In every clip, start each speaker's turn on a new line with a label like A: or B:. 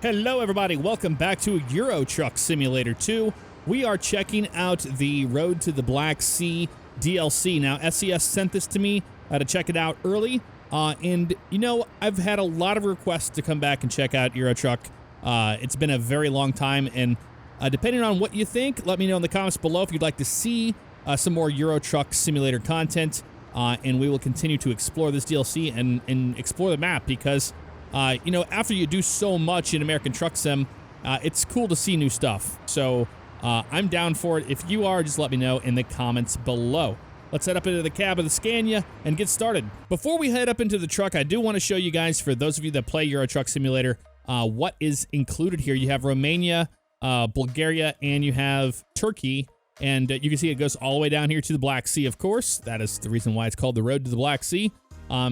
A: Hello everybody, welcome back to Euro Truck Simulator 2. We are checking out the Road to the Black Sea DLC. Now, SES sent this to me to check it out early, and you know, I've had a lot of requests to come back and check out Euro Truck. It's been a very long time, and depending on what you think, let me know in the comments below if you'd like to see some more Euro Truck Simulator content, and we will continue to explore this DLC and explore the map because you know, after you do so much in American Truck Sim, it's cool to see new stuff. So I'm down for it. If you are, just let me know in the comments below. Let's head up into the cab of the Scania and get started. Before we head up into the truck, I do want to show you guys, for those of you that play Euro Truck Simulator, what is included here. You have Romania, Bulgaria, and you have Turkey. And you can see it goes all the way down here to the Black Sea, of course. That is the reason why it's called the Road to the Black Sea.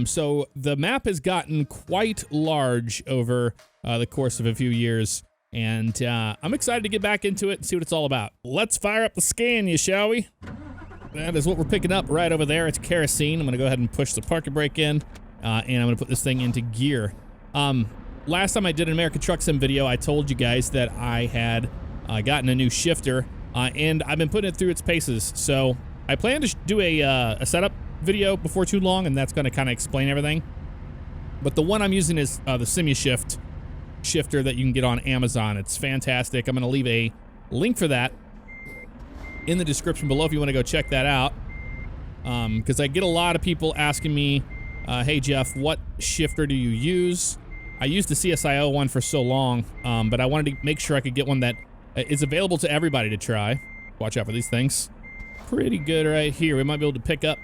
A: So the map has gotten quite large over the course of a few years, and I'm excited to get back into it and see what it's all about. Let's fire up the Scania, shall we? That is what we're picking up right over there. It's kerosene. I'm going to go ahead and push the parking brake in, and I'm going to put this thing into gear. Last time I did an American Truck Sim video, I told you guys that I had gotten a new shifter, and I've been putting it through its paces. So I plan to do a setup video before too long, and that's going to kind of explain everything. But the one I'm using is the SimuShift shifter that you can get on Amazon. It's fantastic. I'm going to leave a link for that in the description below if you want to go check that out, because I get a lot of people asking me, hey Jeff, what shifter do you use? I used the CSIO one for so long, but I wanted to make sure I could get one that is available to everybody to try. Watch out for these things. Pretty good right here. We might be able to pick up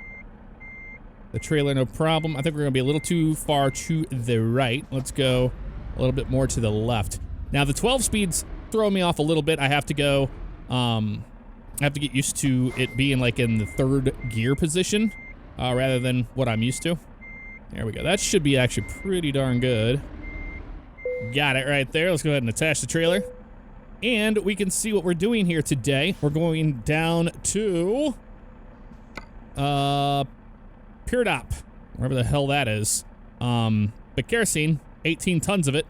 A: the trailer, no problem. I think we're gonna be a little too far to the right. Let's go a little bit more to the left. Now the 12 speeds throw me off a little bit. I have to go, I have to get used to it being like in the third gear position, rather than what I'm used to. There we go. That should be actually pretty darn good. Got it right there. Let's go ahead and attach the trailer. And we can see what we're doing here today. We're going down to, Pierdop, wherever the hell that is. But kerosene, 18 tons of it,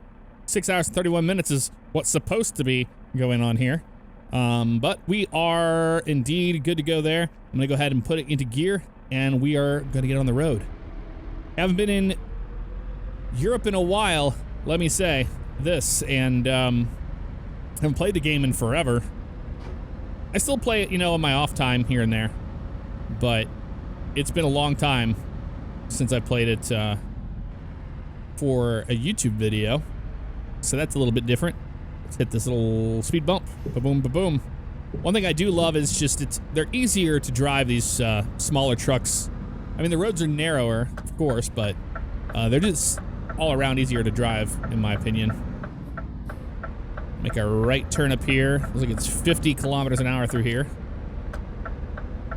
A: 6 hours and 31 minutes is what's supposed to be going on here. But we are indeed good to go there. I'm gonna go ahead and put it into gear, and we are gonna get on the road. Haven't been in Europe in a while, let me say this, and haven't played the game in forever. I still play it, you know, in my off time here and there, but it's been a long time since I played it for a YouTube video, so that's a little bit different. Let's hit this little speed bump. Ba-boom, ba-boom. One thing I do love is just they're easier to drive, these smaller trucks. I mean, the roads are narrower, of course, but they're just all around easier to drive, in my opinion. Make a right turn up here. Looks like it's 50 kilometers an hour through here.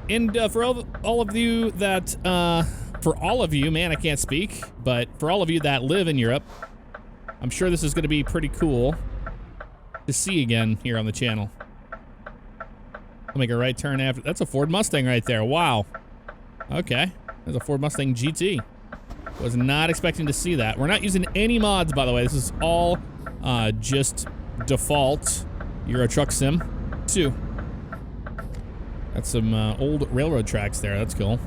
A: And for all of you that, man, I can't speak, but for all of you that live in Europe, I'm sure this is going to be pretty cool to see again here on the channel. I'll make a right turn after. That's a Ford Mustang right there. Wow. Okay. There's a Ford Mustang GT. Was not expecting to see that. We're not using any mods, by the way. This is all just default Euro Truck Sim 2. That's some old railroad tracks there. That's cool.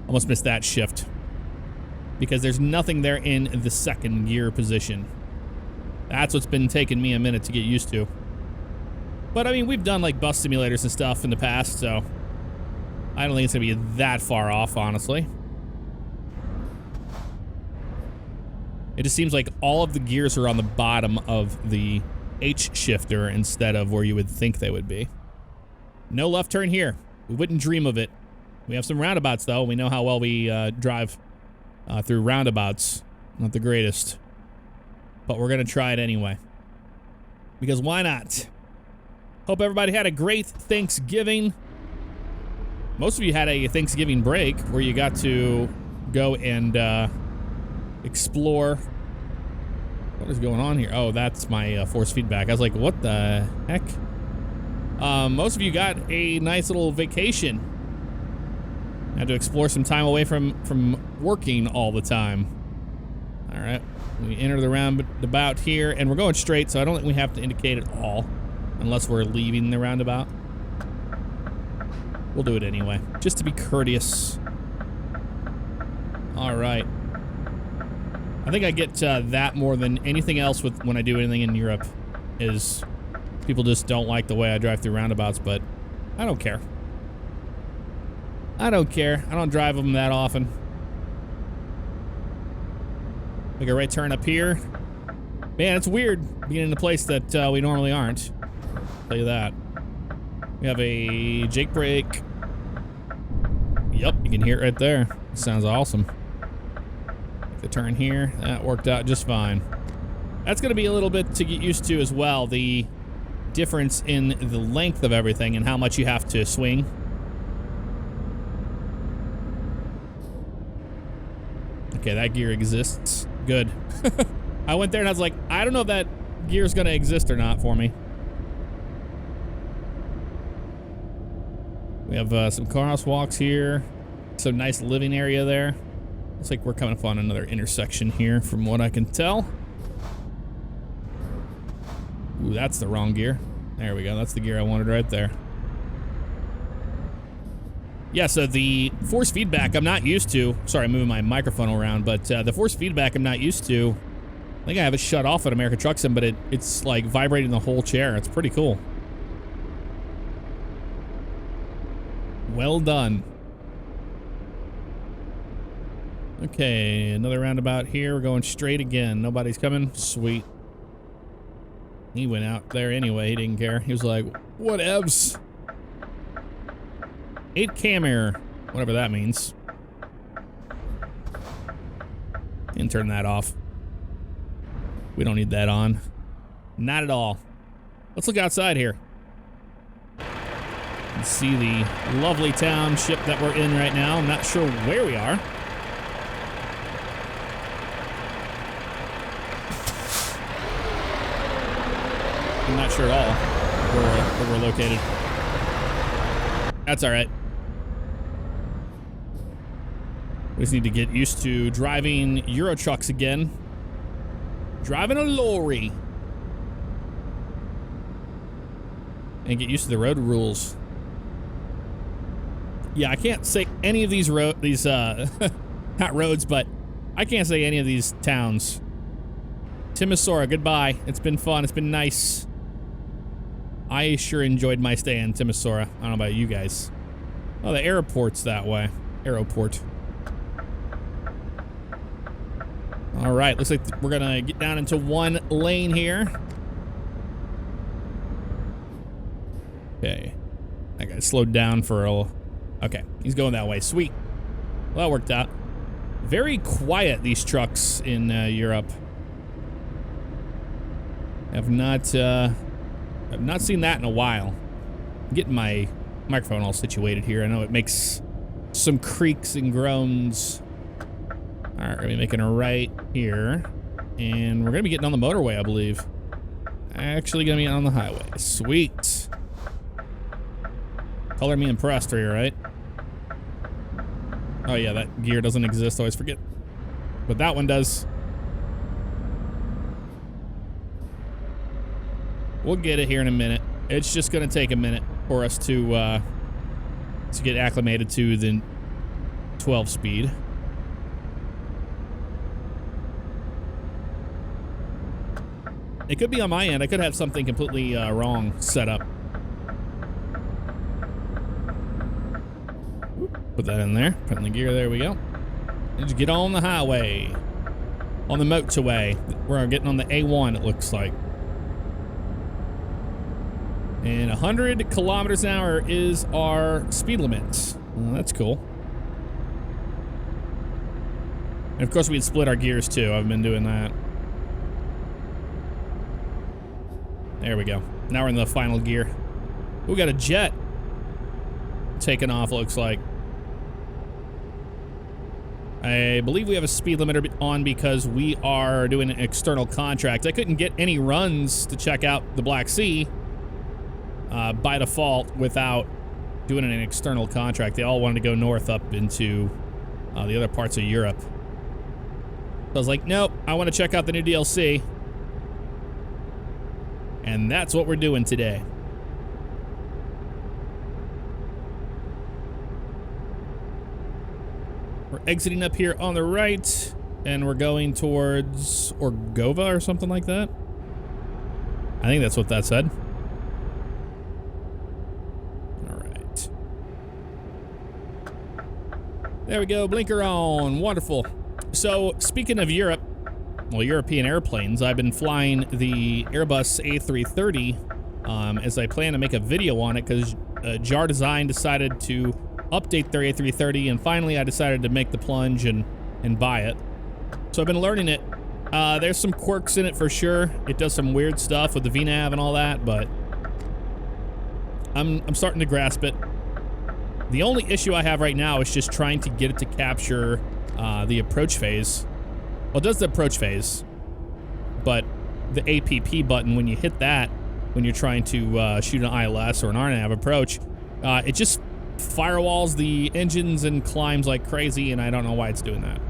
A: Almost missed that shift because there's nothing there in the second gear position. That's what's been taking me a minute to get used to. But I mean, we've done like bus simulators and stuff in the past, so I don't think it's gonna be that far off, honestly. It just seems like all of the gears are on the bottom of the H shifter instead of where you would think they would be. No left turn here. We wouldn't dream of it. We have some roundabouts though. We know how well we drive through roundabouts. Not the greatest, but we're gonna try it anyway. Because why not? Hope everybody had a great Thanksgiving. Most of you had a Thanksgiving break where you got to go and explore. What is going on here? Oh, that's my force feedback. I was like, what the heck? Most of you got a nice little vacation. Had to explore some time away from working all the time. All right. We enter the roundabout here, and we're going straight, so I don't think we have to indicate at all, unless we're leaving the roundabout. We'll do it anyway, just to be courteous. All right. I think I get that more than anything else with when I do anything in Europe, is people just don't like the way I drive through roundabouts, but I don't care. I don't care. I don't drive them that often. Make a right turn up here. Man, it's weird being in a place that we normally aren't. I'll tell you that. We have a Jake brake. Yep, you can hear it right there. Sounds awesome. Make the turn here. That worked out just fine. That's going to be a little bit to get used to as well. The difference in the length of everything and how much you have to swing. Okay, that gear exists. Good. I went there and I was like, I don't know if that gear's going to exist or not for me. We have some crosswalks here. Some nice living area there. Looks like we're coming up on another intersection here from what I can tell. Ooh, that's the wrong gear. There we go. That's the gear I wanted right there. Yeah, so the force feedback I'm not used to. Sorry, I'm moving my microphone around, but the force feedback I'm not used to. I think I have it shut off at American Truck Sim, but it's like vibrating the whole chair. It's pretty cool. Well done. Okay, another roundabout here. We're going straight again. Nobody's coming. Sweet. He went out there anyway. He didn't care. He was like, whatevs. 8 cam air, whatever that means. And turn that off. We don't need that on. Not at all. Let's look outside here. And see the lovely township that we're in right now. I'm not sure where we are. I'm not sure at all where we're located. That's all right. We just need to get used to driving Euro trucks again. Driving a lorry. And get used to the road rules. Yeah, I can't say any of these not roads, but I can't say any of these towns. Timisoara, goodbye. It's been fun. It's been nice. I sure enjoyed my stay in Timisoara. I don't know about you guys. Oh, the airport's that way. Aeroport. All right, looks like we're gonna get down into one lane here. Okay, I got slowed down for a. Okay, he's going that way. Sweet. Well, that worked out. Very quiet, these trucks in Europe. I've not seen that in a while. I'm getting my microphone all situated here. I know it makes some creaks and groans. All right, we're gonna be making a right here, and we're gonna be getting on the motorway, I believe. Actually, gonna be on the highway. Sweet. Color me impressed here, right? Oh yeah, that gear doesn't exist. I always forget, but that one does. We'll get it here in a minute. It's just gonna take a minute for us to get acclimated to the 12 speed. It could be on my end. I could have something completely wrong set up. Put that in there. Put in the gear. There we go. And just get on the highway. On the motorway. We're getting on the A1, it looks like. And 100 kilometers an hour is our speed limit. Well, that's cool. And of course, we'd split our gears too. I've been doing that. There we go. Now we're in the final gear. We got a jet taking off, looks like. I believe we have a speed limiter on because we are doing an external contract. I couldn't get any runs to check out the Black Sea by default without doing an external contract. They all wanted to go north up into the other parts of Europe. I was like, nope, I want to check out the new DLC. And that's what we're doing today. We're exiting up here on the right, and we're going towards Orgova or something like that. I think that's what that said. All right. There we go, blinker on, wonderful. So, speaking of Europe, well, European airplanes, I've been flying the Airbus A330 as I plan to make a video on it because Jar Design decided to update their A330, and finally I decided to make the plunge and buy it. So I've been learning it. There's some quirks in it for sure. It does some weird stuff with the VNAV and all that, but I'm starting to grasp it. The only issue I have right now is just trying to get it to capture the approach phase. Well, it does the approach phase, but the APP button, when you hit that, when you're trying to shoot an ILS or an RNAV approach, it just firewalls the engines and climbs like crazy, and I don't know why it's doing that.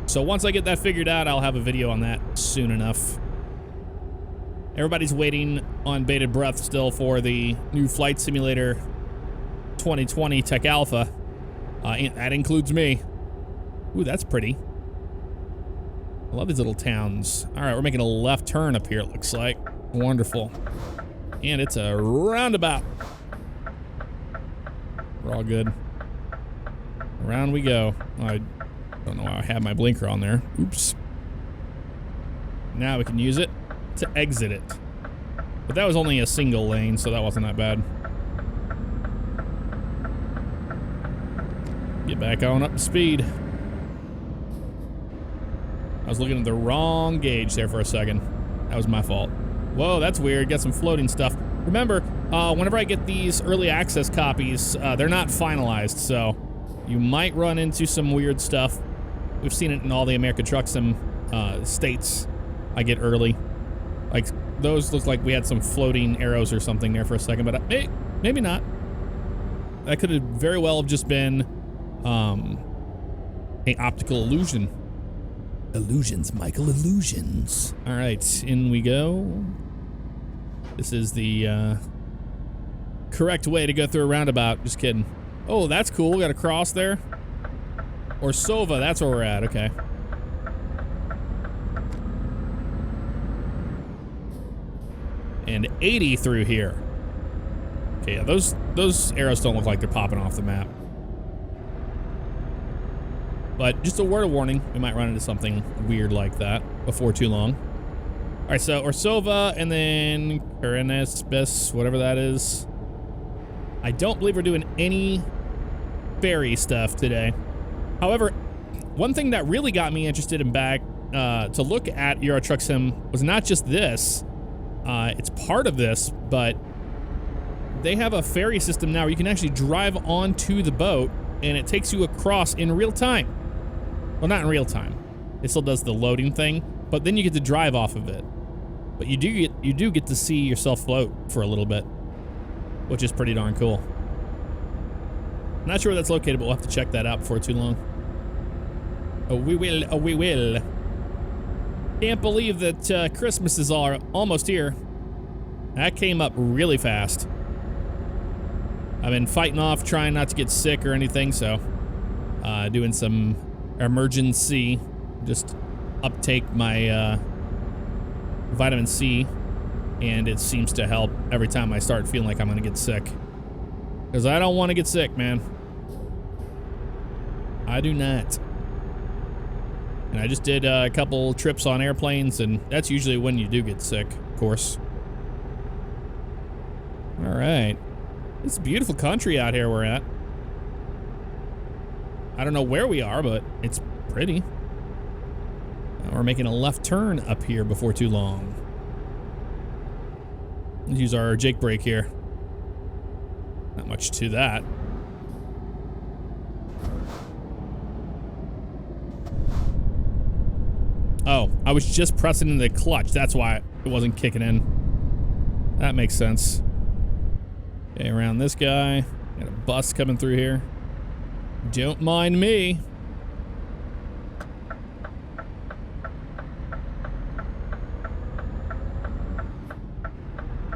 A: So once I get that figured out, I'll have a video on that soon enough. Everybody's waiting on bated breath still for the new Flight Simulator 2020 Tech Alpha. That includes me. Ooh, that's pretty. I love these little towns. All right, we're making a left turn up here, it looks like. Wonderful. And it's a roundabout. We're all good. Around we go. I don't know why I have my blinker on there. Oops. Now we can use it to exit it. But that was only a single lane, so that wasn't that bad. Get back on up to speed. I was looking at the wrong gauge there for a second. That was my fault. Whoa, that's weird. Got some floating stuff. Remember, whenever I get these early access copies, they're not finalized, so you might run into some weird stuff. We've seen it in all the American Truck Sim states I get early. Like, those look like we had some floating arrows or something there for a second, but maybe not. That could have very well have just been an optical illusion. Illusions, Michael, illusions. All right, in we go. This is the correct way to go through a roundabout. Just kidding. Oh, that's cool. We got a cross there. Or Sova, that's where we're at. Okay. And 80 through here. Okay, yeah, those arrows don't look like they're popping off the map. But just a word of warning, we might run into something weird like that before too long. All right, so Orsova and then Karenespes, whatever that is. I don't believe we're doing any ferry stuff today. However, one thing that really got me interested in back to look at Euro Truck Sim was not just this. It's part of this, but they have a ferry system now where you can actually drive onto the boat and it takes you across in real time. Well, not in real time. It still does the loading thing, but then you get to drive off of it. But you do get to see yourself float for a little bit, which is pretty darn cool. Not sure where that's located, but we'll have to check that out before too long. Oh, we will. Oh, we will. Can't believe that Christmas is almost here. That came up really fast. I've been fighting off, trying not to get sick or anything, so doing some emergency, just uptake my vitamin C, and it seems to help every time I start feeling like I'm gonna get sick. Because I don't want to get sick, man. I do not. And I just did a couple trips on airplanes, and that's usually when you do get sick, of course. All right. It's a beautiful country out here we're at. I don't know where we are, but it's pretty. We're making a left turn up here before too long. Let's use our Jake brake here. Not much to that. Oh, I was just pressing in the clutch. That's why it wasn't kicking in. That makes sense. Okay, around this guy. Got a bus coming through here. Don't mind me.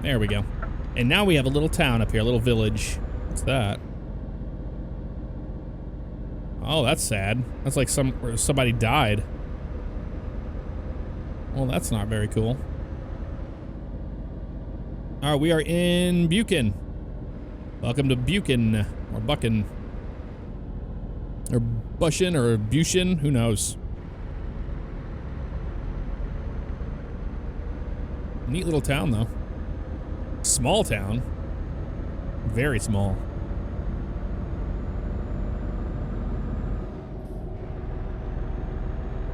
A: There we go. And now we have a little town up here, a little village. What's that? Oh, that's sad. That's like somebody died. Well, that's not very cool. All right, we are in Buchan. Welcome to Buchan, or Buchan, or Bushin, or Buchan, who knows? Neat little town, though. Small town. Very small.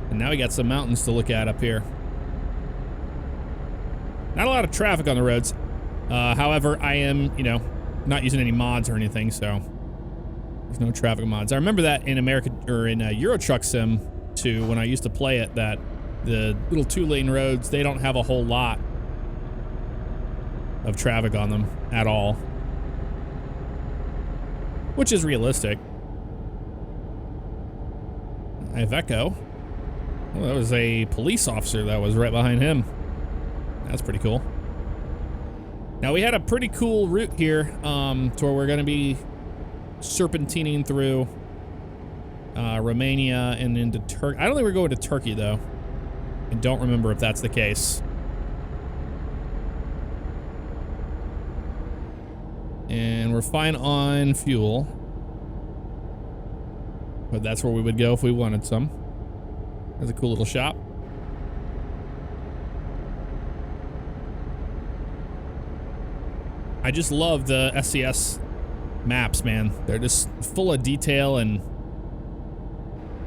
A: And now we got some mountains to look at up here. Not a lot of traffic on the roads. However, I am, you know, not using any mods or anything, so there's no traffic mods. I remember that in America, or in Euro Truck Sim 2, when I used to play it, that the little 2-lane roads, they don't have a whole lot of traffic on them at all, which is realistic. Iveco. Well, that was a police officer that was right behind him. That's pretty cool. Now, we had a pretty cool route here to where we're going to be serpentining through Romania and into Turkey. I don't think we're going to Turkey, though. I don't remember if that's the case. And we're fine on fuel. But that's where we would go if we wanted some. There's a cool little shop. I just love the SCS maps, man. They're just full of detail and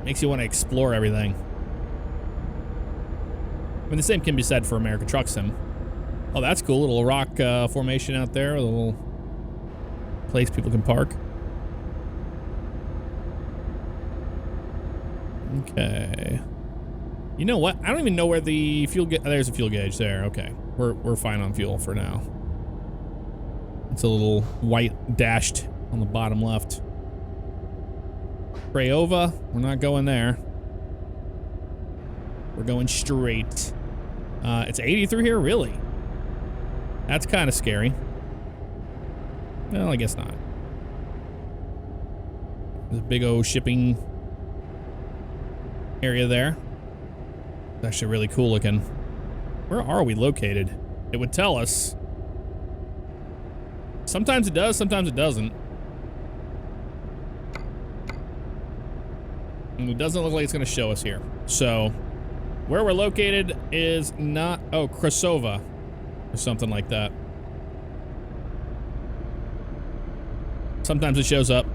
A: makes you want to explore everything. I mean, the same can be said for American Truck Sim. Oh, that's cool. Little rock formation out there. A little place people can park. Okay. You know what? I don't even know where the fuel there's a fuel gauge there. Okay. We're fine on fuel for now. It's a little white dashed on the bottom left. Craiova, we're not going there. We're going straight. It's 80 through here, really? That's kind of scary. Well, I guess not. There's a big old shipping area there. It's actually really cool looking. Where are we located? It would tell us. Sometimes it does, sometimes it doesn't. And it doesn't look like it's going to show us here. So, where we're located is not... Oh, Krasova. Or something like that. Sometimes it shows up.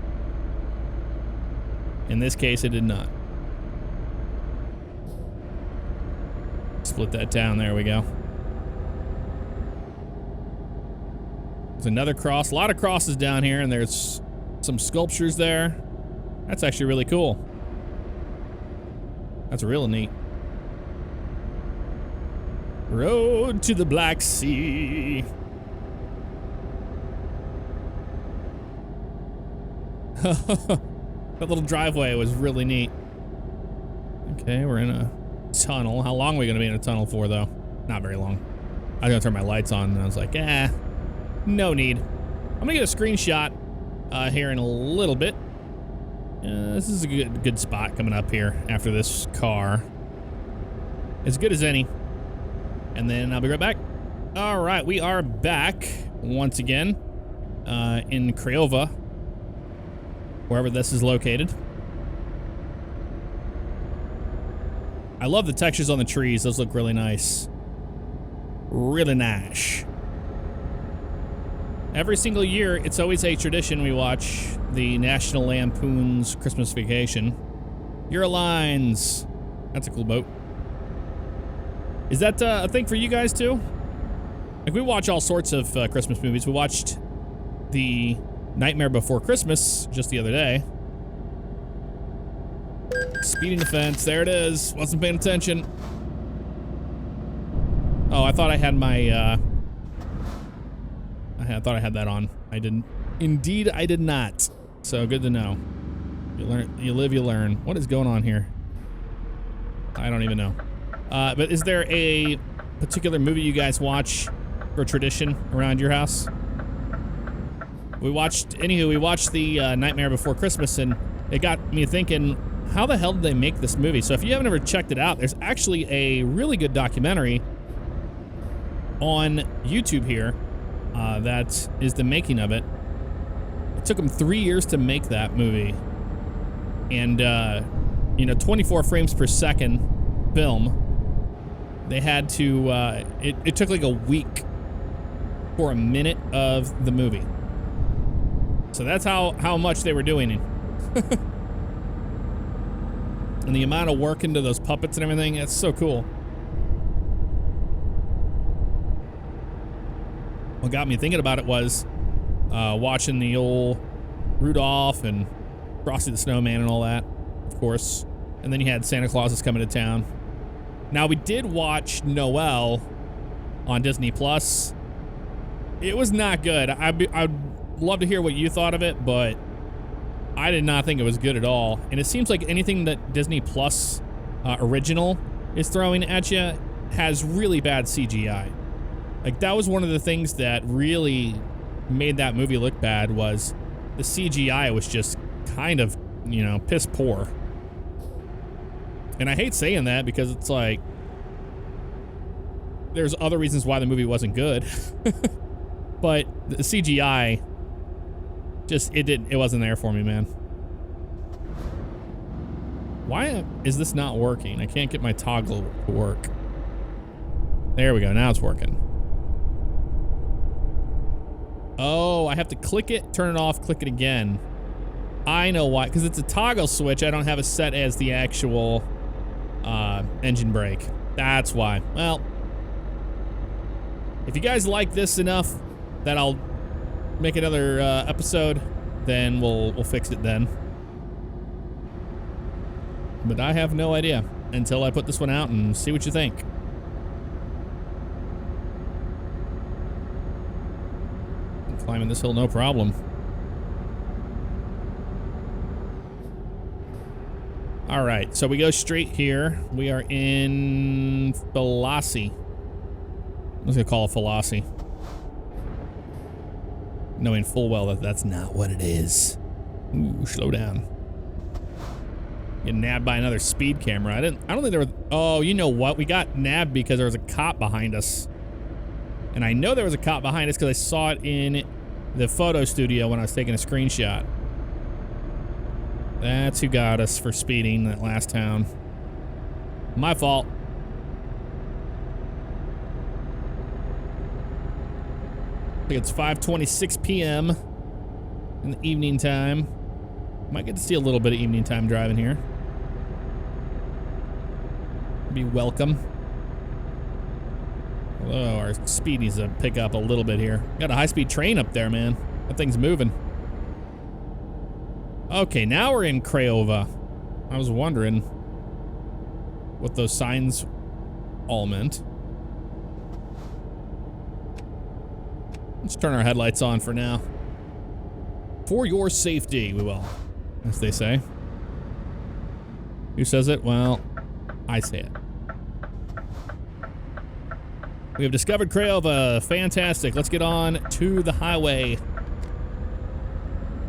A: In this case, it did not. Split that down. There we go. There's another cross. A lot of crosses down here, and there's some sculptures there. That's actually really cool. That's real neat. Road to the Black Sea. That little driveway was really neat. Okay, we're in a tunnel. How long are we going to be in a tunnel for, though? Not very long. I was going to turn my lights on, and I was like, no need. I'm going to get a screenshot here in a little bit. This is a good spot coming up here after this car. As good as any. And then I'll be right back. All right, we are back once again in Craiova, wherever this is located. I love the textures on the trees. Those look really nice. Really nice. Every single year, it's always a tradition we watch the National Lampoon's Christmas Vacation. Your Lines. That's a cool boat. Is that a thing for you guys too? Like, we watch all sorts of Christmas movies. We watched the Nightmare Before Christmas just the other day. Speeding the fence. There it is. Wasn't paying attention. Oh, I thought I had my, I thought I had that on. I didn't. Indeed, I did not. So, good to know. You learn, you live, you learn. What is going on here? I don't even know. But is there a particular movie you guys watch for tradition around your house? We watched the Nightmare Before Christmas, and it got me thinking, how the hell did they make this movie? So if you haven't ever checked it out, there's actually a really good documentary on YouTube here that is the making of it. It took them 3 years to make that movie. And, 24 frames per second film. They had to, it took like a week for a minute of the movie. So that's how much they were doing it. And the amount of work into those puppets and everything, it's so cool. What got me thinking about it was watching the old Rudolph and Frosty the Snowman and all that, of course. And then you had Santa Claus is Coming to Town. Now, we did watch Noel on Disney Plus. It was not good. I'd love to hear what you thought of it, but I did not think it was good at all. And it seems like anything that Disney Plus original is throwing at you has really bad CGI. Like, that was one of the things that really made that movie look bad, was the CGI was just kind of, piss poor. And I hate saying that because it's like, there's other reasons why the movie wasn't good. But the CGI, it wasn't there for me, man. Why is this not working? I can't get my toggle to work. There we go, now it's working. Oh, I have to click it, turn it off, click it again. I know why, because it's a toggle switch. I don't have it set as the actual engine brake. That's why. Well, if you guys like this enough that I'll make another episode, then we'll fix it then. But I have no idea until I put this one out and see what you think. I'm climbing this hill, no problem. All right, so we go straight here. We are in Fallacy. I was gonna call it Fallacy, knowing full well that that's not what it is. Ooh, slow down. Getting nabbed by another speed camera. I don't think there was. Oh, you know what? We got nabbed because there was a cop behind us, and I know there was a cop behind us because I saw it in the photo studio when I was taking a screenshot. That's who got us for speeding that last town. My fault. I think it's 5:26 p.m. in the evening time. Might get to see a little bit of evening time driving here. Be welcome. Although our speed needs to pick up a little bit here. Got a high-speed train up there, man. That thing's moving. Okay, now we're in Craiova. I was wondering what those signs all meant. Let's turn our headlights on for now. For your safety, we will, as they say. Who says it? Well, I say it. We have discovered Craiova. Fantastic. Let's get on to the highway.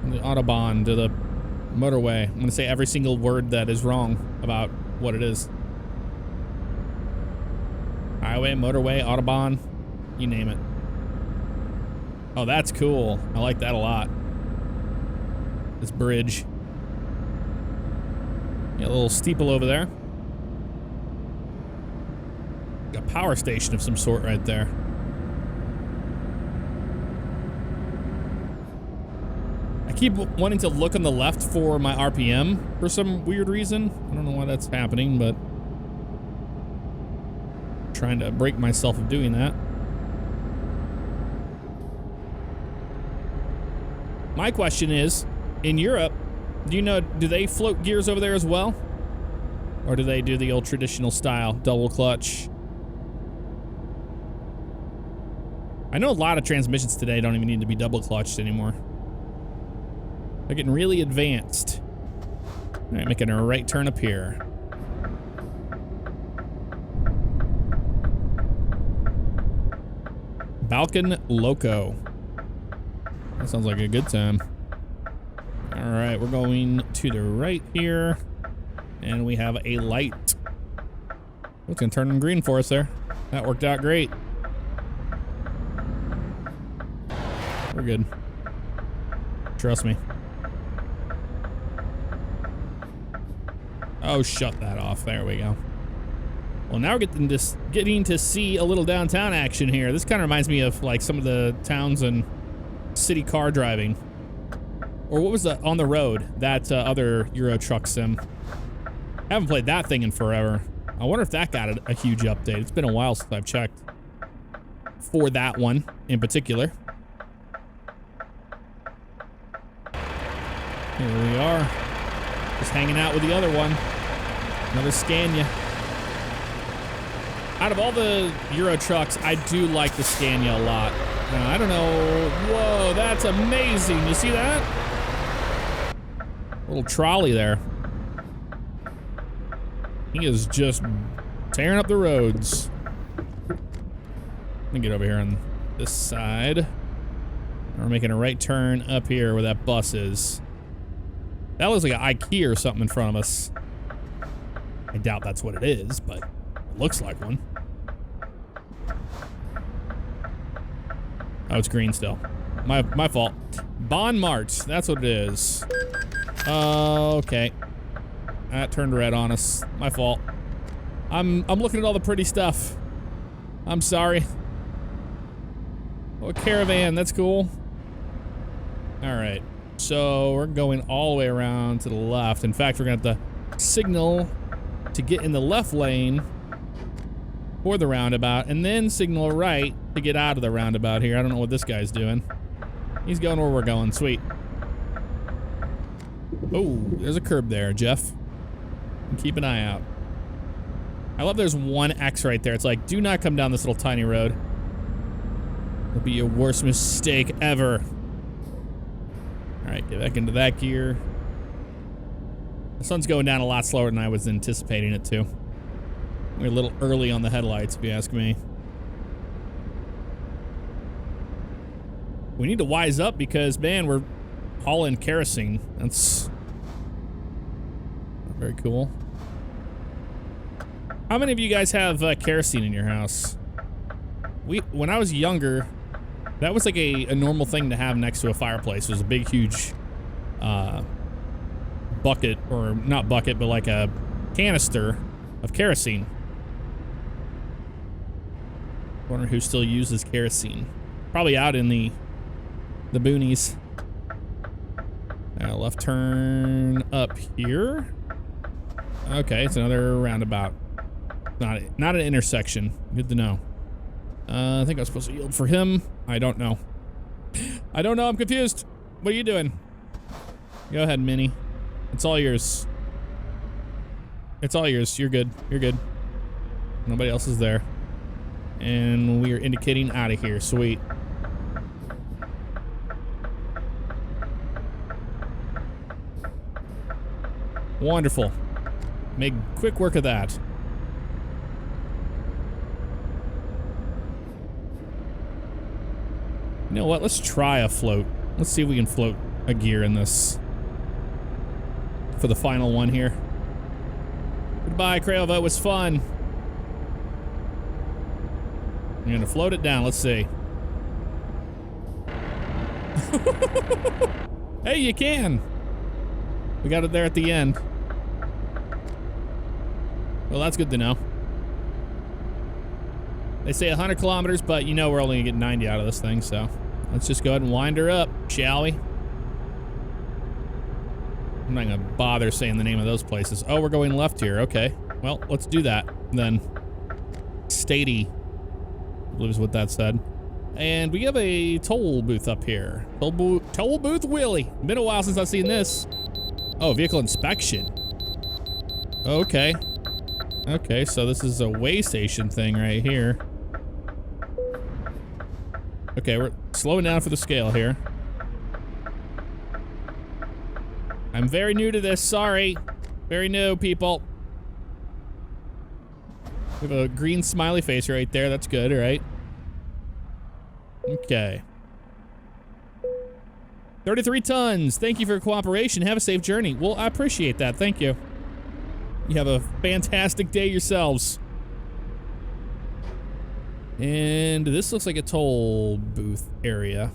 A: The Autobahn, to the motorway. I'm going to say every single word that is wrong about what it is. Highway, motorway, Autobahn, you name it. Oh, that's cool. I like that a lot. This bridge. Yeah, a little steeple over there. Got a power station of some sort right there. I keep wanting to look on the left for my RPM for some weird reason. I don't know why that's happening, but I'm trying to break myself of doing that. My question is, in Europe, do they float gears over there as well? Or do they do the old traditional style, double clutch? I know a lot of transmissions today don't even need to be double clutched anymore. They're getting really advanced. All right, making a right turn up here. Balkan Loco. That sounds like a good time. All right, we're going to the right here. And we have a light. Oh, it's gonna turn green for us there. That worked out great. We're good. Trust me. Oh, shut that off. There we go. Well, now we're getting to see a little downtown action here. This kind of reminds me of like some of the towns and city car driving. Or what was the On the Road, that other Euro Truck sim. Haven't played that thing in forever. I wonder if that got a huge update. It's been a while since I've checked for that one in particular. Here we are, just hanging out with the other one. Another Scania. Out of all the Euro trucks, I do like the Scania a lot. I don't know. Whoa, that's amazing. You see that? Little trolley there. He is just tearing up the roads. Let me get over here on this side. We're making a right turn up here where that bus is. That looks like an IKEA or something in front of us. I doubt that's what it is, but it looks like one. Oh, it's green still. My fault. Bon Mart, that's what it is. Okay. That turned red on us. My fault. I'm looking at all the pretty stuff. I'm sorry. Oh, a caravan, that's cool. Alright. So we're going all the way around to the left. In fact, we're gonna have to signal to get in the left lane for the roundabout, and then signal right to get out of the roundabout here. I don't know what this guy's doing. He's going where we're going. Sweet. Oh, there's a curb there, Jeff. Keep an eye out. I love there's one X right there. It's like, do not come down this little tiny road. It'll be your worst mistake ever. Alright, get back into that gear. The sun's going down a lot slower than I was anticipating it to. We're a little early on the headlights, if you ask me. We need to wise up because, man, we're hauling kerosene. That's very cool. How many of you guys have kerosene in your house? When I was younger, that was like a normal thing to have next to a fireplace. It was a big, huge bucket, or not bucket, but like a canister of kerosene. Wonder who still uses kerosene. Probably out in the boonies. Left turn up here. Okay, it's another roundabout. Not an intersection. Good to know. I think I was supposed to yield for him. I don't know. I don't know. I'm confused. What are you doing? Go ahead, Minnie. It's all yours. It's all yours. You're good. You're good. Nobody else is there. And we are indicating out of here. Sweet. Wonderful. Make quick work of that. You know what? Let's try a float. Let's see if we can float a gear in this for the final one here. Goodbye, Crayova. It was fun. I'm gonna float it down. Let's see. Hey, you can. We got it there at the end. Well, that's good to know. They say 100 kilometers, but you know we're only gonna get 90 out of this thing, so let's just go ahead and wind her up, shall we? I'm not gonna bother saying the name of those places. Oh, we're going left here. Okay. Well, let's do that then. Stady, I believe is what that said. And we have a toll booth up here. Toll booth Willie. Been a while since I've seen this. Oh, vehicle inspection. Okay. Okay, so this is a way station thing right here. Okay, we're slowing down for the scale here. I'm very new to this, sorry. Very new, people. We have a green smiley face right there, that's good, right? Okay. 33 tons. Thank you for your cooperation. Have a safe journey. Well, I appreciate that. Thank you. You have a fantastic day yourselves. And this looks like a toll booth area.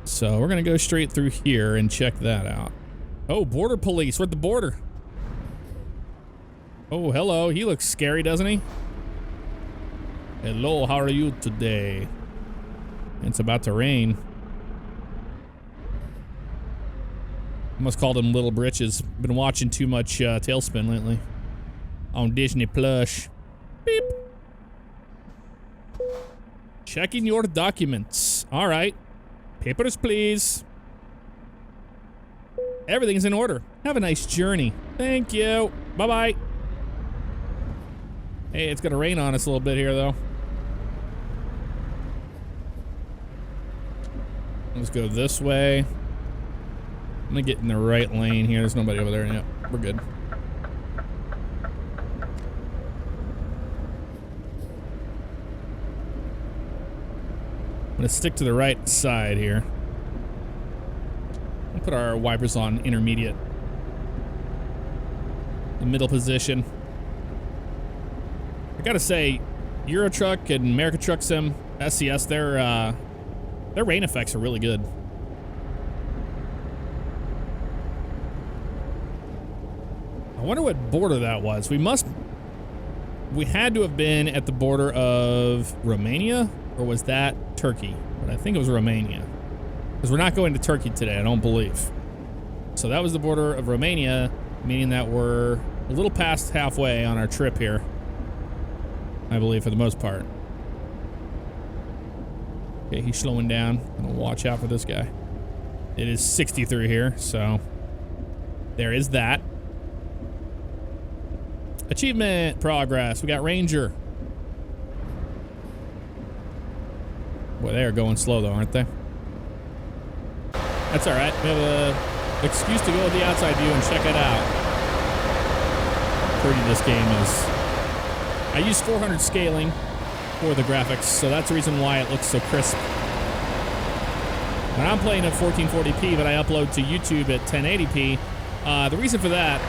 A: So we're going to go straight through here and check that out. Oh, border police. We're at the border. Oh, hello. He looks scary, doesn't he? Hello, how are you today? It's about to rain. Almost called him Little Britches. Been watching too much Tailspin lately. On Disney Plus. Beep. Checking your documents. All right. Papers, please. Everything's in order. Have a nice journey. Thank you. Bye-bye. Hey, it's gonna rain on us a little bit here, though. Let's go this way. I'm gonna get in the right lane here. There's nobody over there. Yep, we're good. I'm gonna stick to the right side here. We'll put our wipers on intermediate. The middle position. I gotta say, Euro Truck and America Truck Sim, SCS, their rain effects are really good. I wonder what border that was. We had to have been at the border of Romania, or was that Turkey? But I think it was Romania. Because we're not going to Turkey today, I don't believe. So that was the border of Romania, meaning that we're a little past halfway on our trip here. I believe, for the most part. Okay, he's slowing down. I'm gonna watch out for this guy. It is 63 here, so there is that. Achievement progress. We got Ranger. Boy, they are going slow though, aren't they? That's all right. We have an excuse to go with the outside view and check it out. Pretty this game is. I use 400 scaling for the graphics, so that's the reason why it looks so crisp. When I'm playing at 1440p, but I upload to YouTube at 1080p, the reason for that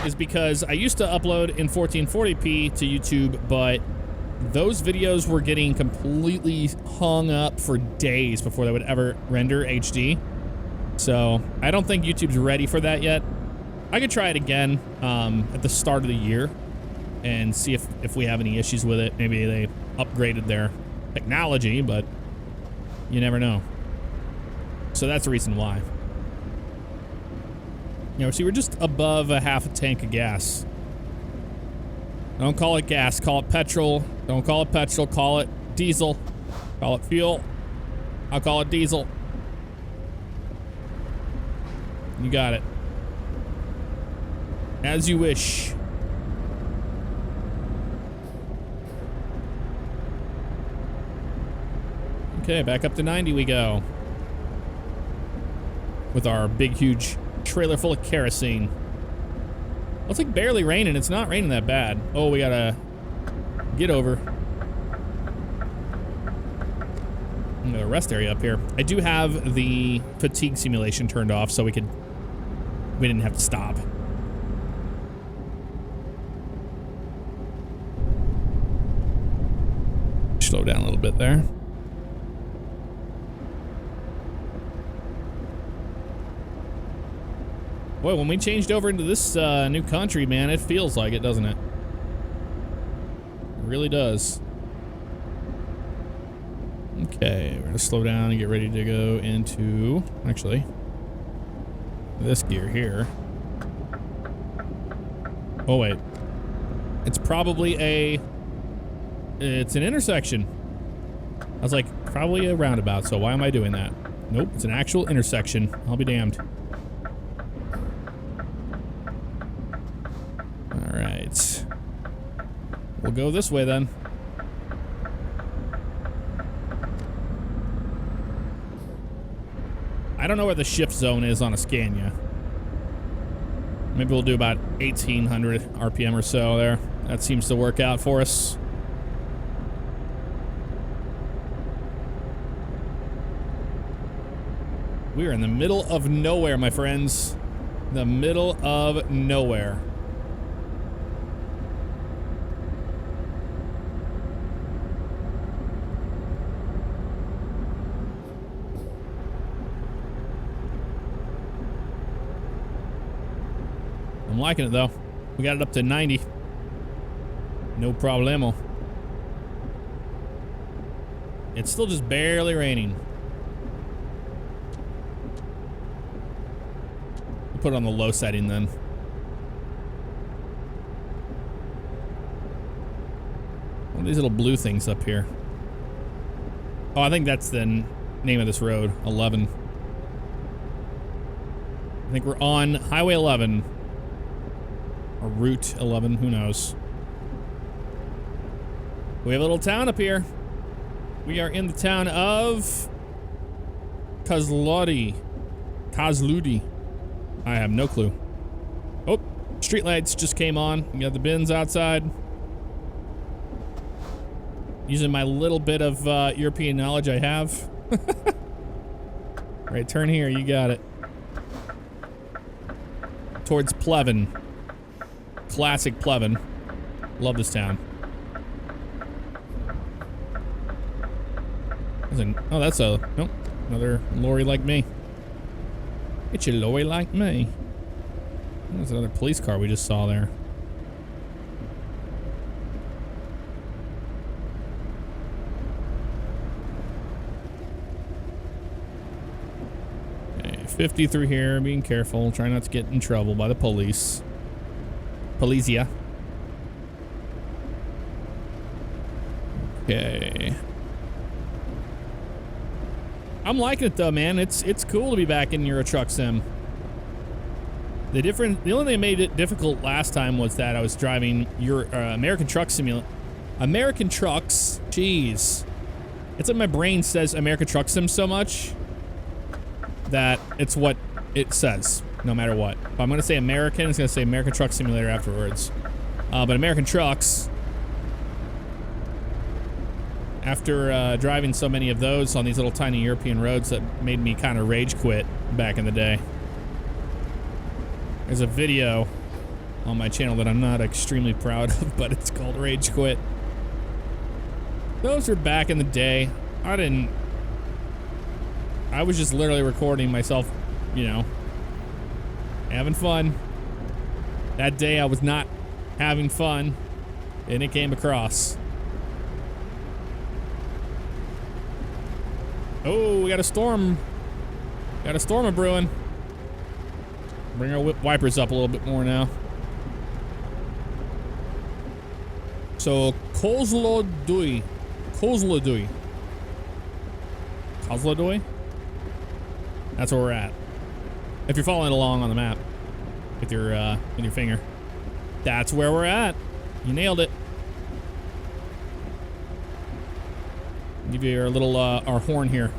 A: is because I used to upload in 1440p to YouTube, but those videos were getting completely hung up for days before they would ever render HD. So I don't think YouTube's ready for that yet. I could try it again at the start of the year and see if we have any issues with it. Maybe they upgraded their technology, but you never know. So that's the reason why. You know, see, we're just above a half a tank of gas. Don't call it gas, call it petrol. Don't call it petrol, call it diesel. Call it fuel. I'll call it diesel. You got it. As you wish. Okay, back up to 90 we go. With our big, huge trailer full of kerosene. Well, it's like barely raining. It's not raining that bad. Oh, we gotta get over. The rest area up here. I do have the fatigue simulation turned off so we didn't have to stop. Slow down a little bit there. Boy, when we changed over into this new country, man, it feels like it, doesn't it? It really does. Okay, we're gonna slow down and get ready to go into, actually, this gear here. Oh, wait. It's probably it's an intersection. I was like, probably a roundabout, so why am I doing that? Nope, it's an actual intersection. I'll be damned. Alright. We'll go this way then. I don't know where the shift zone is on a Scania. Maybe we'll do about 1800 RPM or so there. That seems to work out for us. We are in the middle of nowhere, my friends. The middle of nowhere. I'm liking it though. We got it up to 90. No problemo. It's still just barely raining. We'll put it on the low setting then. What are these little blue things up here? Oh, I think that's the name of this road, 11. I think we're on Highway 11. Or Route 11, who knows. We have a little town up here. We are in the town of Kozlody. I have no clue. Oh, streetlights just came on. We got the bins outside. Using my little bit of European knowledge I have. Right, turn here, you got it. Towards Pleven. Classic Pleven. Love this town. Oh, that's a... Nope. Another lorry like me. It's a lorry like me. There's another police car we just saw there. Okay, 50 through here. Being careful. Try not to get in trouble by the police. Policia. Okay. I'm liking it though, man. It's cool to be back in Euro Truck Sim. The only thing that made it difficult last time was that I was driving American Truck Simulator. American Trucks. Jeez. It's like my brain says American Truck Sim so much that it's what it says, no matter what. If I'm gonna say American, it's gonna say American Truck Simulator afterwards. But American Trucks, after driving so many of those on these little tiny European roads, that made me kind of rage quit back in the day. There's a video on my channel that I'm not extremely proud of, but it's called Rage Quit. Those were back in the day. I was just literally recording myself, you know, having fun. That day I was not having fun, and it came across. Oh, we got a storm. Got a storm a-brewing. Bring our wipers up a little bit more now. So, Kozlody. That's where we're at. If you're following along on the map with your finger, that's where we're at. You nailed it. Give you our little our horn here.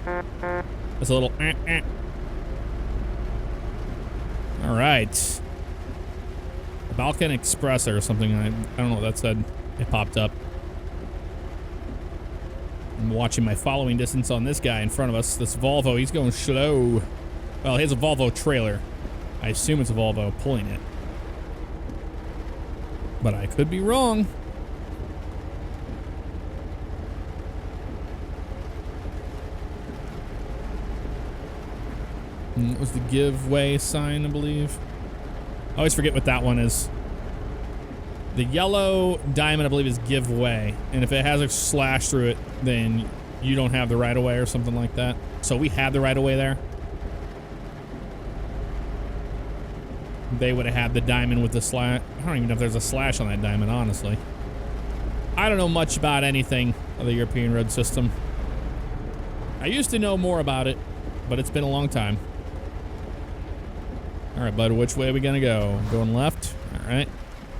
A: That's a little. All right. Balkan Express or something. I don't know what that said. It popped up. I'm watching my following distance on this guy in front of us. This Volvo, he's going slow. Well, he has a Volvo trailer. I assume it's a Volvo pulling it. But I could be wrong. And that was the giveaway sign, I believe. I always forget what that one is. The yellow diamond, I believe, is giveaway. And if it has a slash through it, then you don't have the right of way or something like that. So we had the right of way there. They would have had the diamond with the slash. I don't even know if there's a slash on that diamond, honestly. I don't know much about anything of the European road system. I used to know more about it, but it's been a long time. All right, bud, which way are we gonna go? Going left? All right.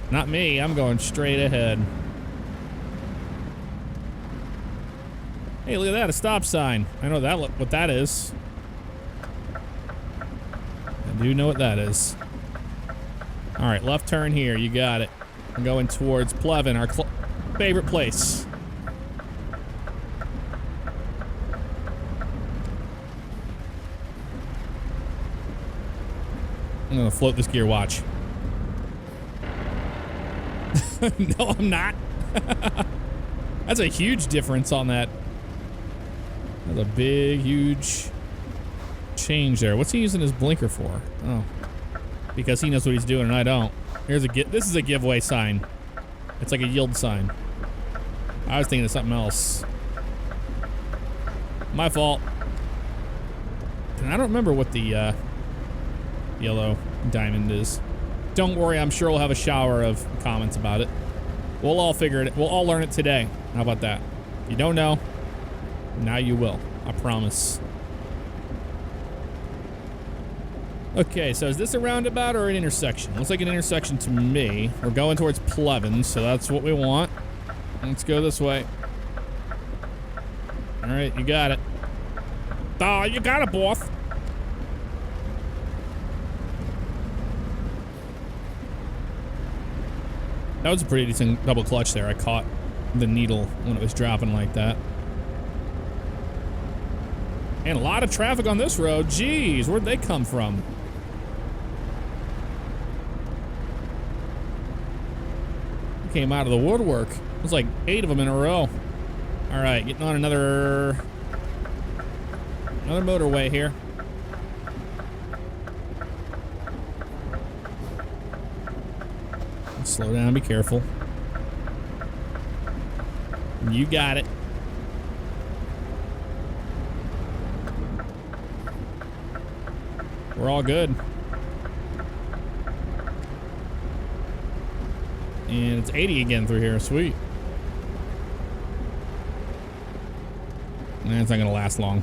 A: Not me, I'm going straight ahead. Hey, look at that, a stop sign. I know that what that is. I do know what that is. All right, left turn here, you got it. I'm going towards Pleven, our favorite place. I'm gonna float this gear, watch. No, I'm not. That's a huge difference on that. That's a big, huge change there. What's he using his blinker for? Oh, because he knows what he's doing and I don't. Here's a this is a giveaway sign. It's like a yield sign. I was thinking of something else. My fault. And I don't remember what the yellow diamond is. Don't worry, I'm sure we'll have a shower of comments about it. We'll all figure it. We'll all learn it today. How about that? If you don't know, now you will. I promise. Okay, so is this a roundabout or an intersection? Looks like an intersection to me. We're going towards Plevin, so that's what we want. Let's go this way. All right, you got it. Oh, you got it, boss. That was a pretty decent double clutch there. I caught the needle when it was dropping like that. And a lot of traffic on this road. Jeez, where'd they come from? Came out of the woodwork. It was like 8 of them in a row. All right, getting on another motorway here. Slow down, be careful. You got it. We're all good. And it's 80 again through here. Sweet. That's not going to last long.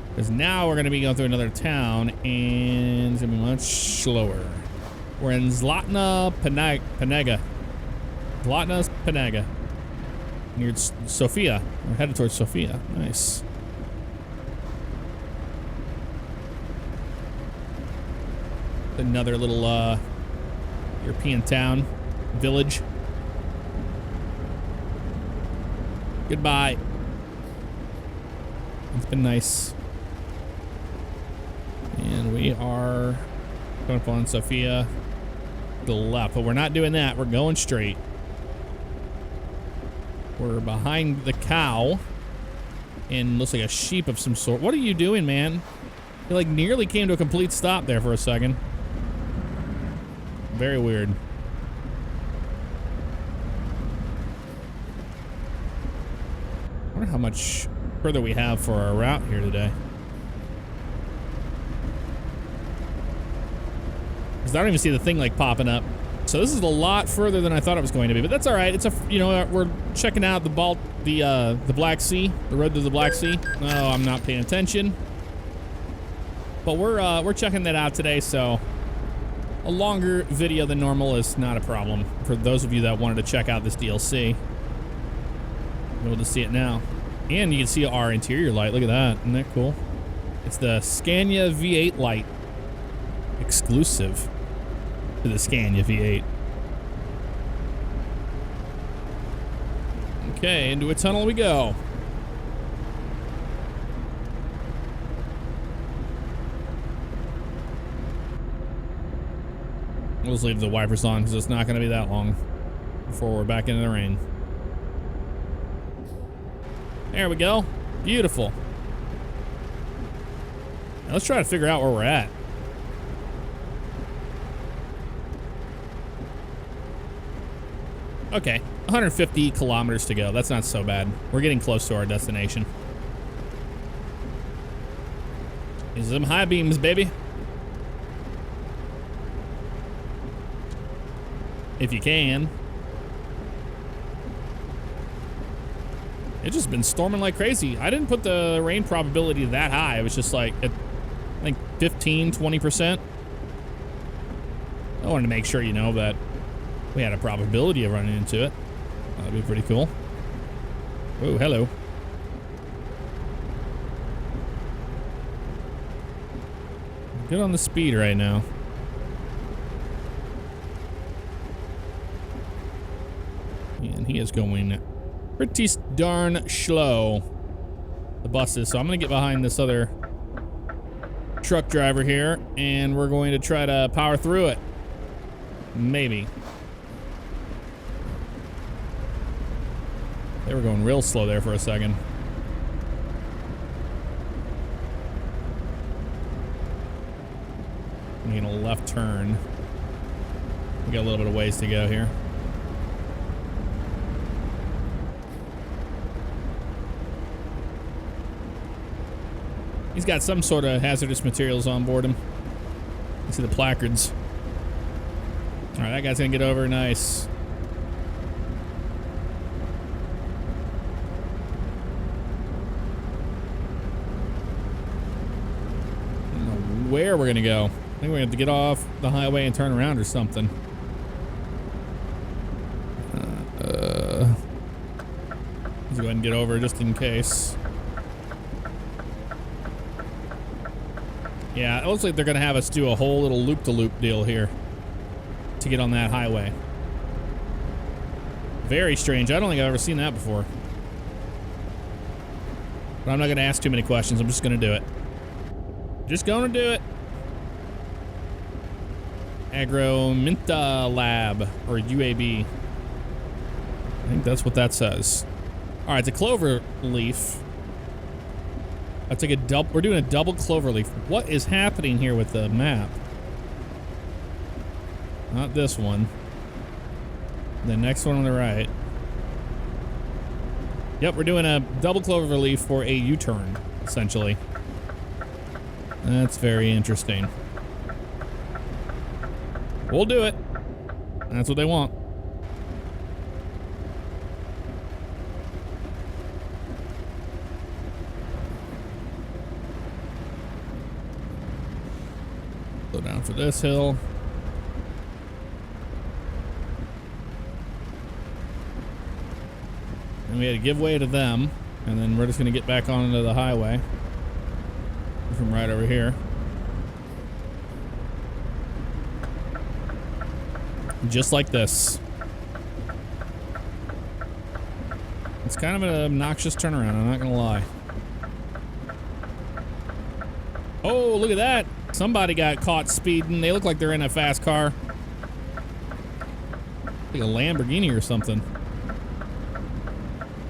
A: Because now we're going to be going through another town, and it's going to be much slower. We're in Zlatna Panega. Zlatna Panega. Near Sofia. We're headed towards Sofia. Nice. Another little European town. Village. Goodbye. It's been nice. And we are going up on Sofia to the left, but we're not doing that. We're going straight. We're behind the cow and looks like a sheep of some sort. What are you doing, man? You like nearly came to a complete stop there for a second. Very weird. I wonder how much further we have for our route here today. Because I don't even see the thing like popping up. So this is a lot further than I thought it was going to be, but that's all right. It's a, you know, we're checking out the Black Sea, the road to the Black Sea. Oh, I'm not paying attention. But we're checking that out today, so a longer video than normal is not a problem for those of you that wanted to check out this DLC. You're able to see it now. And you can see our interior light. Look at that. Isn't that cool? It's the Scania V8 light. Exclusive to the Scania V8. Okay, into a tunnel we go. We'll just leave the wipers on because it's not going to be that long before we're back into the rain. There we go. Beautiful. Now let's try to figure out where we're at. Okay, 150 kilometers to go. That's not so bad. We're getting close to our destination. These are them high beams, baby. If you can. It's just been storming like crazy. I didn't put the rain probability that high. It was just like, I think 15, 20%. I wanted to make sure, you know, that we had a probability of running into it. That'd be pretty cool. Oh, hello. Good on the speed right now. And he is going pretty darn slow. The bus is, so I'm gonna get behind this other truck driver here, and we're going to try to power through it. Maybe. They were going real slow there for a second. Making a left turn. We got a little bit of ways to go here. He's got some sort of hazardous materials on board him. You see the placards. All right, that guy's gonna get over. Nice. I don't know where we're gonna go. I think we're gonna have to get off the highway and turn around or something. Let's go ahead and get over just in case. Yeah, it looks like they're gonna have us do a whole little loop-de-loop deal here to get on that highway. Very strange. I don't think I've ever seen that before. But I'm not gonna ask too many questions. I'm just gonna do it. Just gonna do it. Agrominta Lab, or UAB. I think that's what that says. All right, it's a clover leaf. That's like a double. We're doing a double clover leaf. What is happening here with the map? Not this one. The next one on the right. Yep, we're doing a double clover leaf for a U-turn, essentially. That's very interesting. We'll do it. That's what they want. Slow down for this hill. And we had to give way to them, and then we're just going to get back onto the highway from right over here. Just like this. It's kind of an obnoxious turnaround, I'm not going to lie. Oh, look at that. Somebody got caught speeding. They look like they're in a fast car. Like a Lamborghini or something.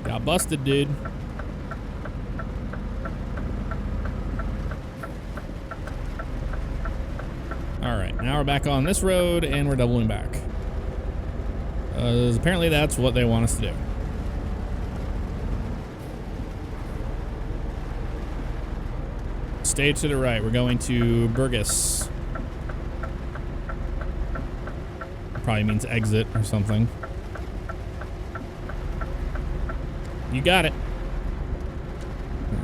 A: Got busted, dude. Alright, now we're back on this road and we're doubling back. Apparently that's what they want us to do. Stay to the right. We're going to Burgess. Probably means exit or something. You got it.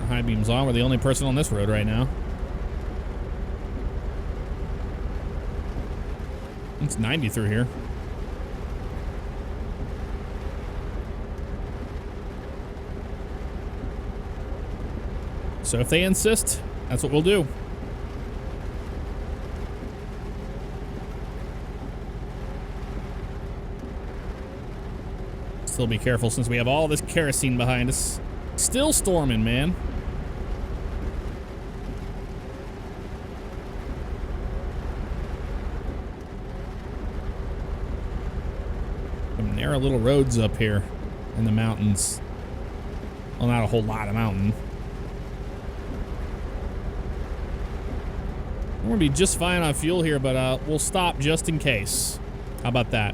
A: High beams on. We're the only person on this road right now. It's 90 through here. So if they insist, that's what we'll do. Still be careful since we have all this kerosene behind us. Still storming, man. Some narrow little roads up here in the mountains. Well, not a whole lot of mountain. We're gonna be just fine on fuel here, but we'll stop just in case. How about that?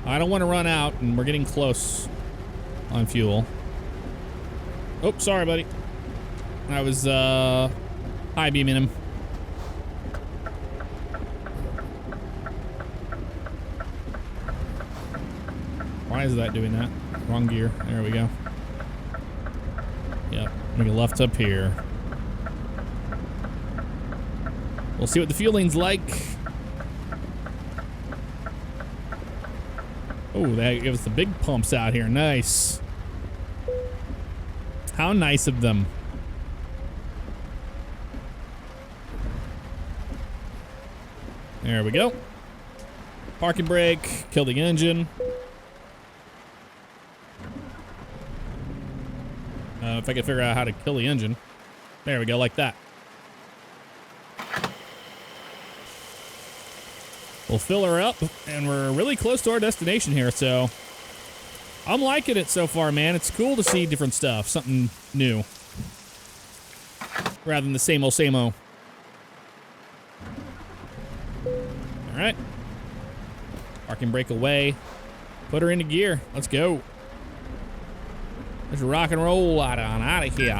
A: I don't want to run out, and we're getting close on fuel. Oh, sorry, buddy. I was high beaming him. Why is that doing that? Wrong gear. There we go. Yep. Make a left up here. We'll see what the fueling's like. Oh, they give us the big pumps out here. Nice. How nice of them. There we go. Parking brake. Kill the engine. If I could figure out how to kill the engine. There we go, like that. We'll fill her up, and we're really close to our destination here, so I'm liking it so far, man. It's cool to see different stuff, something new, rather than the same old, same old. All right. Parking brake away. Put her into gear. Let's go. Let's rock and roll out of here.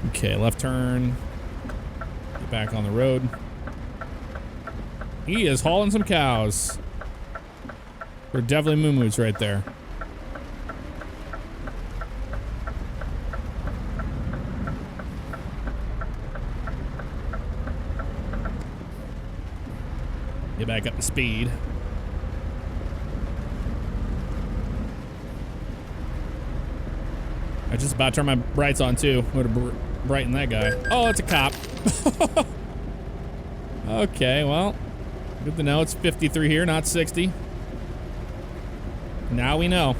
A: Okay, left turn. Get back on the road. He is hauling some cows. We're definitely moo-moos right there. Get back up to speed. I just about turned my brights on too. Would have brightened that guy. Oh, it's a cop. Okay, well, good to know it's 53 here, not 60. Now we know.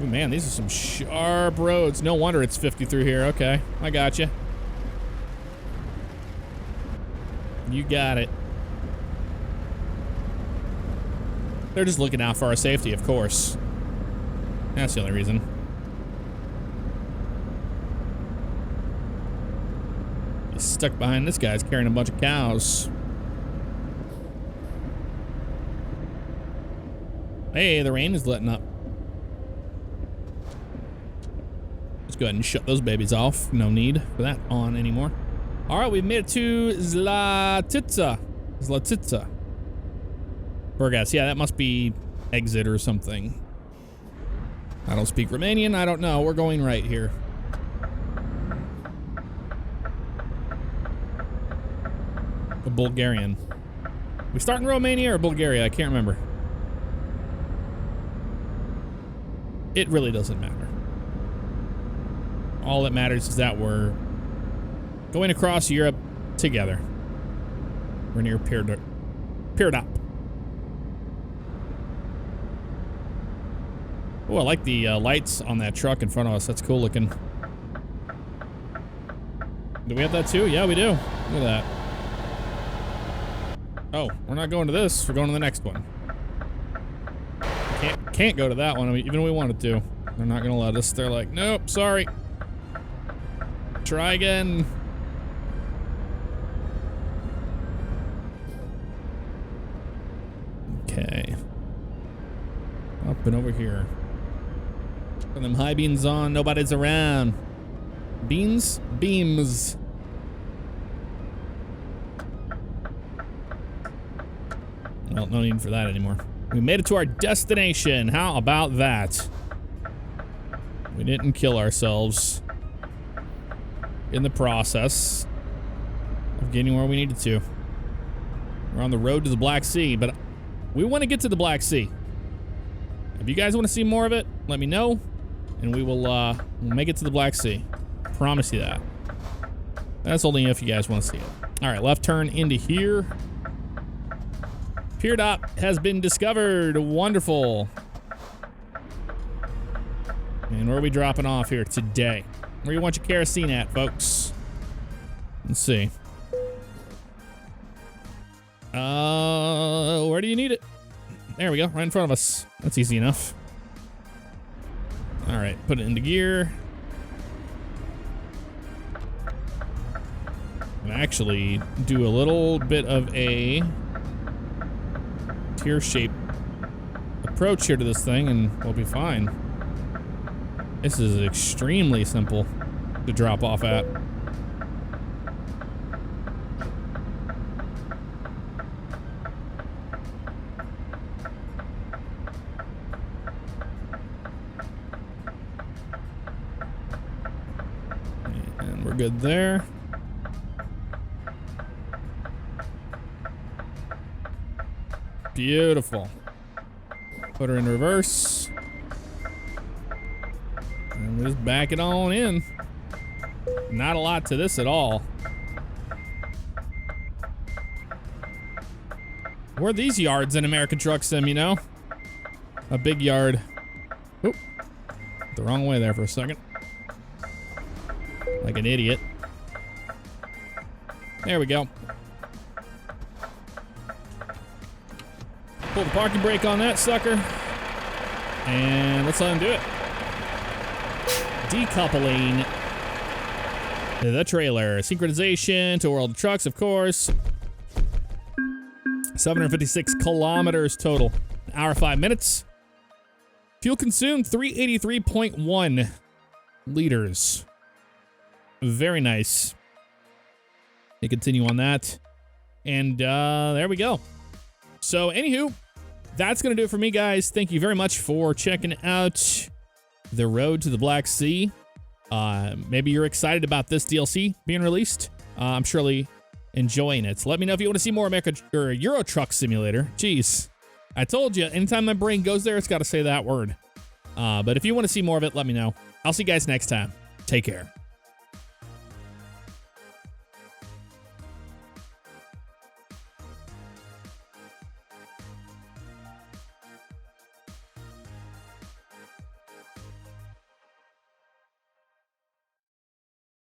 A: Oh man, these are some sharp roads. No wonder it's 53 here. Okay, I got you. You got it. They're just looking out for our safety, of course. That's the only reason. He's stuck behind this guy's carrying a bunch of cows. Hey, the rain is letting up. Let's go ahead and shut those babies off. No need for that on anymore. All right, we've made it to Zlatitsa. Burgas, yeah, that must be exit or something. I don't speak Romanian, I don't know. We're going right here. A Bulgarian. We start in Romania or Bulgaria? I can't remember. It really doesn't matter. All that matters is that we're going across Europe together. We're near Pierdop. Oh, I like the lights on that truck in front of us. That's cool looking. Do we have that too? Yeah, we do. Look at that. Oh, we're not going to this. We're going to the next one. Can't go to that one, even if we wanted to. They're not going to let us. They're like, nope, sorry. Try again. Okay. Up and over here. Put them high beams on. Nobody's around. Beans? Beams. Well, no need for that anymore. We made it to our destination. How about that? We didn't kill ourselves in the process of getting where we needed to. We're on the road to the Black Sea, but we want to get to the Black Sea. If you guys want to see more of it, let me know, and we'll make it to the Black Sea. Promise you that. That's only if you guys want to see it. All right, left turn into here. Pierdop has been discovered. Wonderful. And where are we dropping off here today? Where do you want your kerosene at, folks? Let's see. Where do you need it? There we go, right in front of us. That's easy enough. All right, put it into gear. And actually do a little bit of a tear shape approach here to this thing and we'll be fine. This is extremely simple to drop off at. And we're good there. Beautiful. Put her in reverse. And we'll just back it on in. Not a lot to this at all. Where are these yards in American Truck Sim, you know? A big yard. Oop. The wrong way there for a second. Like an idiot. There we go. Pull the parking brake on that sucker. And let's let him do it. Decoupling the trailer. Synchronization to World of Trucks, of course. 756 kilometers total. An hour, 5 minutes. Fuel consumed 383.1 liters. Very nice. They continue on that. And there we go. So, anywho, that's going to do it for me, guys. Thank you very much for checking out The Road to the Black Sea. Maybe you're excited about this DLC being released. I'm surely enjoying it. So let me know if you want to see more Euro Truck Simulator. Jeez, I told you, anytime my brain goes there, it's got to say that word. But if you want to see more of it, let me know. I'll see you guys next time. Take care.